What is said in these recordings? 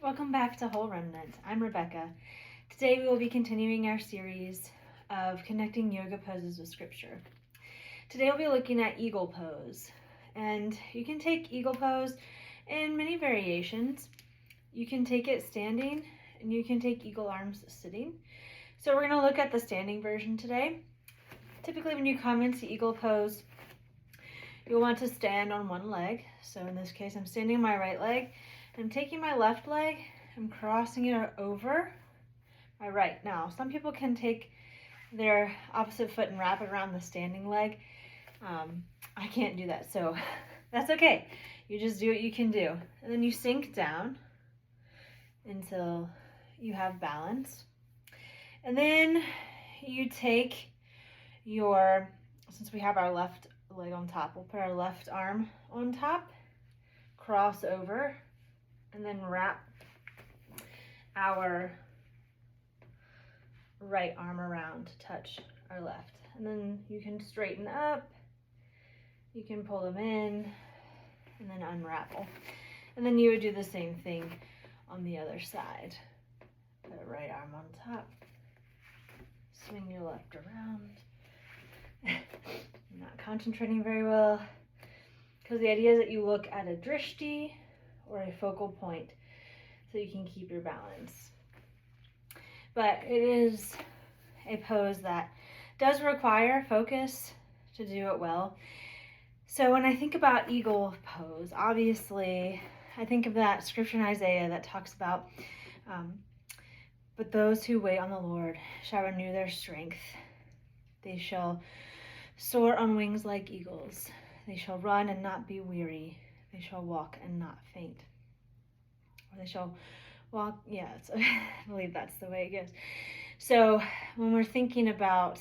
Welcome back to Whole Remnant. I'm Rebecca. Today we will be continuing our series of connecting yoga poses with scripture. Today we'll be looking at eagle pose, and you can take eagle pose in many variations. You can take it standing, and you can take eagle arms sitting. So we're going to look at the standing version today. Typically when you come into eagle pose, you'll want to stand on one leg. So in this case, I'm standing on my right leg. I'm taking my left leg, I'm crossing it over my right. Now, some people can take their opposite foot and wrap it around the standing leg. I can't do that, so that's okay. You just do what you can do. And then you sink down until you have balance. And then you take your, since we have our left leg on top, we'll put our left arm on top, cross over, and then wrap our right arm around to touch our left. And then you can straighten up, you can pull them in, and then unravel. And then you would do the same thing on the other side. Put the right arm on top, swing your left around. I'm not concentrating very well, because the idea is that you look at a drishti, or a focal point, so you can keep your balance. But it is a pose that does require focus to do it well. So when I think about eagle pose, obviously I think of that scripture in Isaiah that talks about, but those who wait on the Lord shall renew their strength. They shall soar on wings like eagles. They shall run and not be weary. They shall walk and not faint. Or they shall walk, I believe that's the way it goes. So when we're thinking about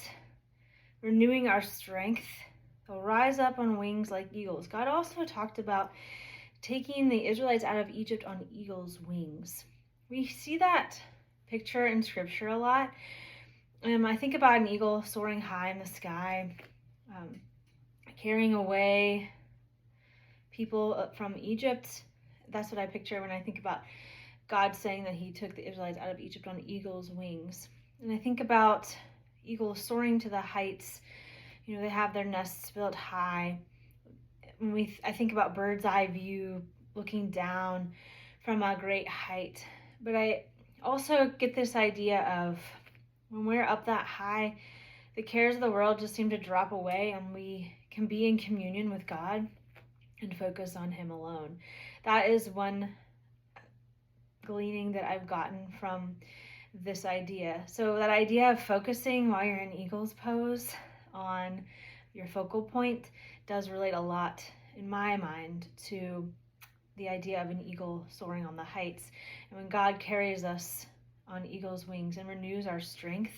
renewing our strength, they'll rise up on wings like eagles. God also talked about taking the Israelites out of Egypt on eagles' wings. We see that picture in scripture a lot. I think about an eagle soaring high in the sky, carrying away people from Egypt. That's what I picture when I think about God saying that he took the Israelites out of Egypt on eagle's wings. And I think about eagles soaring to the heights. You know, they have their nests built high. I think about bird's eye view, looking down from a great height. But I also get this idea of when we're up that high, the cares of the world just seem to drop away, and we can be in communion with God and focus on him alone. That is one gleaning that I've gotten from this idea. So that idea of focusing while you're in eagle's pose on your focal point does relate a lot in my mind to the idea of an eagle soaring on the heights. And when God carries us on eagle's wings and renews our strength,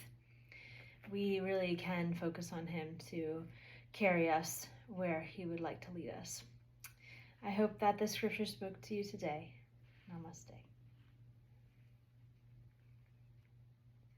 we really can focus on him to carry us where he would like to lead us. I hope that this scripture spoke to you today. Namaste.